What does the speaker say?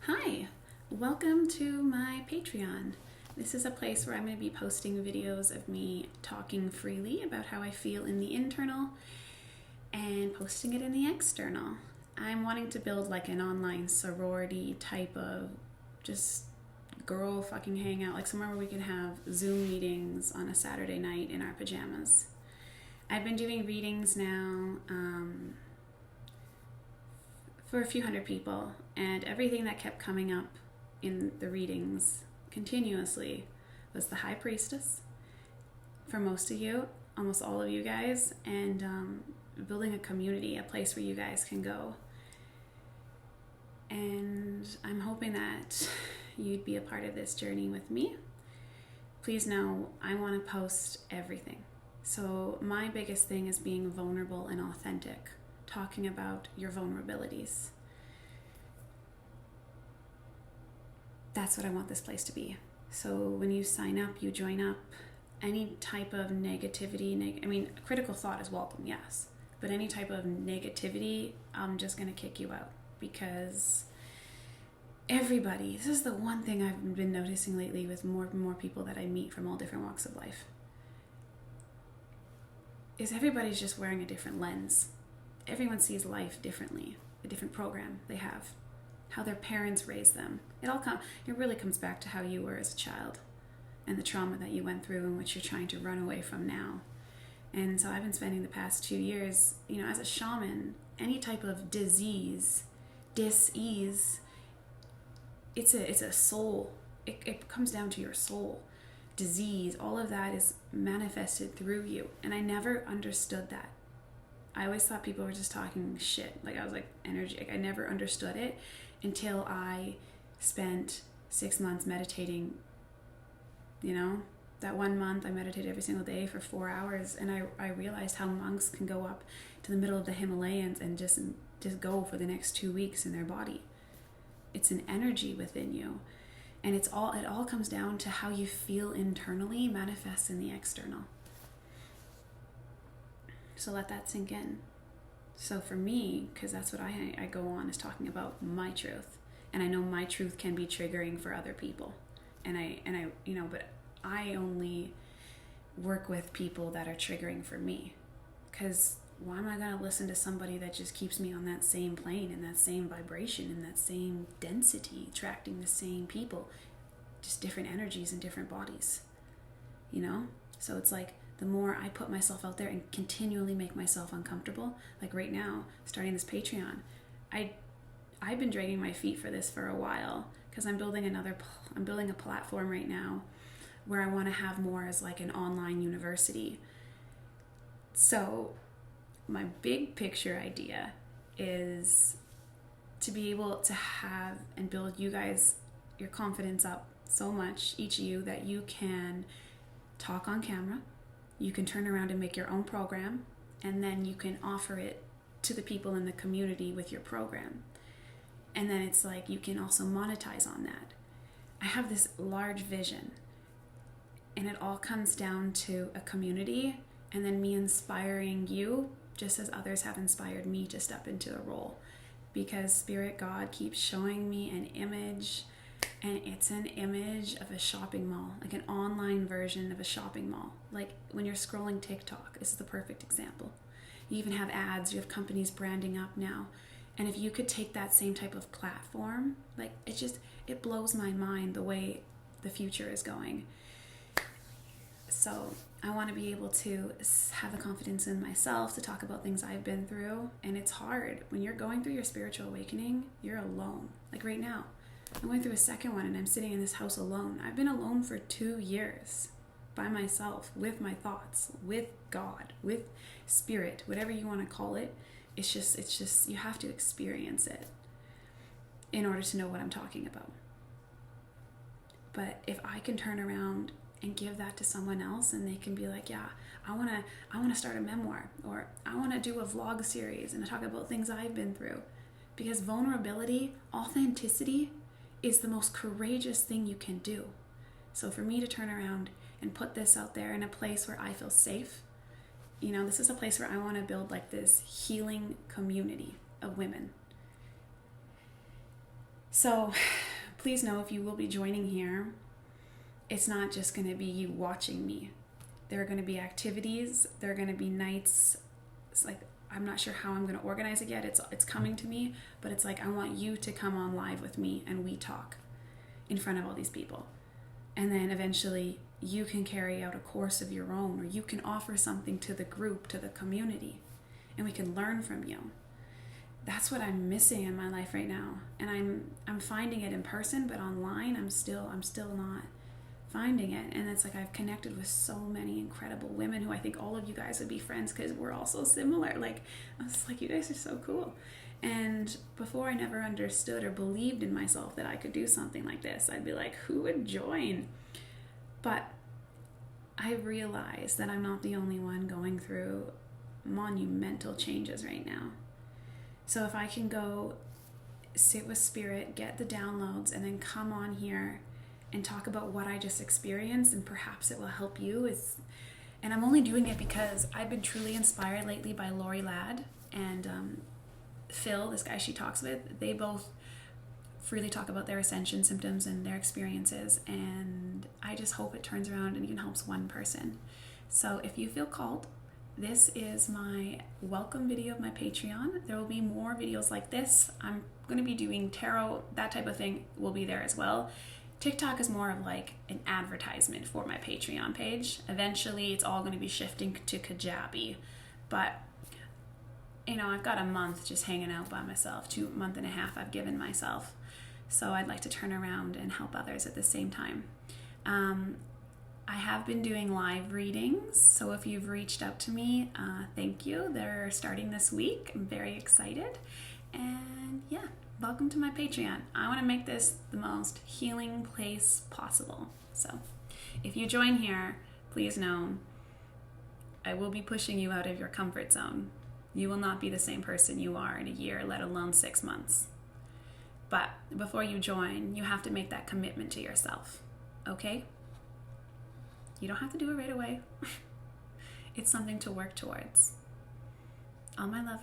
Hi, welcome to my Patreon. This is a place where I'm going to be posting videos of me talking freely about how I feel in the internal and posting it in the external. I'm wanting to build like an online sorority type of just girl fucking hangout, like somewhere where we can have Zoom meetings on a Saturday night in our pajamas. I've been doing readings now for a few hundred people, and everything that kept coming up in the readings continuously was the High Priestess for most of you, almost all of you guys, and building a community, a place where you guys can go. And I'm hoping that you'd be a part of this journey with me. Please know I want to post everything. So my biggest thing is being vulnerable and authentic, talking about your vulnerabilities. That's what I want this place to be. So when you sign up, you join up, any type of negativity, critical thought is welcome, yes, but any type of negativity, I'm just going to kick you out, because this is the one thing I've been noticing lately with more and more people that I meet from all different walks of life, is everybody's just wearing a different lens. Everyone sees life differently, a different program they have, how their parents raised them. It really comes back to how you were as a child and the trauma that you went through and what you're trying to run away from now. And so I've been spending the past 2 years, as a shaman, any type of disease, dis-ease, it's a soul. It comes down to your soul. Disease, all of that is manifested through you. And I never understood that. I always thought people were just talking shit. I was like energy. I never understood it until I spent 6 months meditating. That 1 month I meditated every single day for 4 hours, and I realized how monks can go up to the middle of the Himalayas and just go for the next 2 weeks in their body. It's an energy within you. And it all comes down to how you feel internally manifests in the external. So let that sink in. So for me, because that's what I go on, is talking about my truth. And I know my truth can be triggering for other people. But I only work with people that are triggering for me. Because why am I going to listen to somebody that just keeps me on that same plane, and that same vibration, and that same density, attracting the same people, just different energies and different bodies, So it's like, the more I put myself out there and continually make myself uncomfortable, like right now, starting this Patreon, I've been dragging my feet for this for a while, because I'm building a platform right now where I want to have more as like an online university. So my big picture idea is to be able to have and build you guys, your confidence up so much, each of you, that you can talk on camera, you can turn around and make your own program, and then you can offer it to the people in the community with your program. And then it's like you can also monetize on that. I have this large vision, and it all comes down to a community, and then me inspiring you just as others have inspired me to step into a role. Because Spirit God keeps showing me an image, and it's an image of a shopping mall, like an online version of a shopping mall. Like when you're scrolling TikTok, this is the perfect example. You even have ads, you have companies branding up now. And if you could take that same type of platform, like it blows my mind the way the future is going. So I want to be able to have the confidence in myself to talk about things I've been through. And it's hard. When you're going through your spiritual awakening, you're alone. Like right now, I'm going through a second one, and I'm sitting in this house alone. I've been alone for 2 years by myself, with my thoughts, with God, with spirit, whatever you want to call it. It's just, you have to experience it in order to know what I'm talking about. But if I can turn around and give that to someone else, and they can be like, yeah, I want to start a memoir, or I want to do a vlog series and talk about things I've been through. Because vulnerability, authenticity is the most courageous thing you can do. So for me to turn around and put this out there in a place where I feel safe, this is a place where I want to build like this healing community of women. So please know, if you will be joining here, it's not just going to be you watching me. There are going to be activities. There are going to be nights. It's like, I'm not sure how I'm going to organize it yet. It's coming to me, but it's like, I want you to come on live with me and we talk in front of all these people. And then eventually you can carry out a course of your own, or you can offer something to the group, to the community, and we can learn from you. That's what I'm missing in my life right now. And I'm finding it in person, but online I'm still not finding it. And it's like, I've connected with so many incredible women who I think all of you guys would be friends, because we're all so similar. Like, I was like, you guys are so cool. And before, I never understood or believed in myself that I could do something like this. I'd be like, who would join? But I realized that I'm not the only one going through monumental changes right now. So if I can go sit with Spirit, get the downloads, and then come on here and talk about what I just experienced, and perhaps it will help you. And I'm only doing it because I've been truly inspired lately by Lori Ladd and Phil, this guy she talks with. They both freely talk about their ascension symptoms and their experiences, and I just hope it turns around and even helps one person. So if you feel called, this is my welcome video of my Patreon. There will be more videos like this. I'm going to be doing tarot, that type of thing will be there as well. TikTok is more of like an advertisement for my Patreon page. Eventually it's all going to be shifting to Kajabi, but I've got a month just hanging out by myself, 2.5 months I've given myself. So I'd like to turn around and help others at the same time. I have been doing live readings, so if you've reached out to me, thank you. They're starting this week. I'm very excited. And yeah, welcome to my Patreon. I want to make this the most healing place possible. So if you join here, please know I will be pushing you out of your comfort zone. You will not be the same person you are in a year, let alone 6 months. But before you join, you have to make that commitment to yourself, okay? You don't have to do it right away. It's something to work towards. All my love.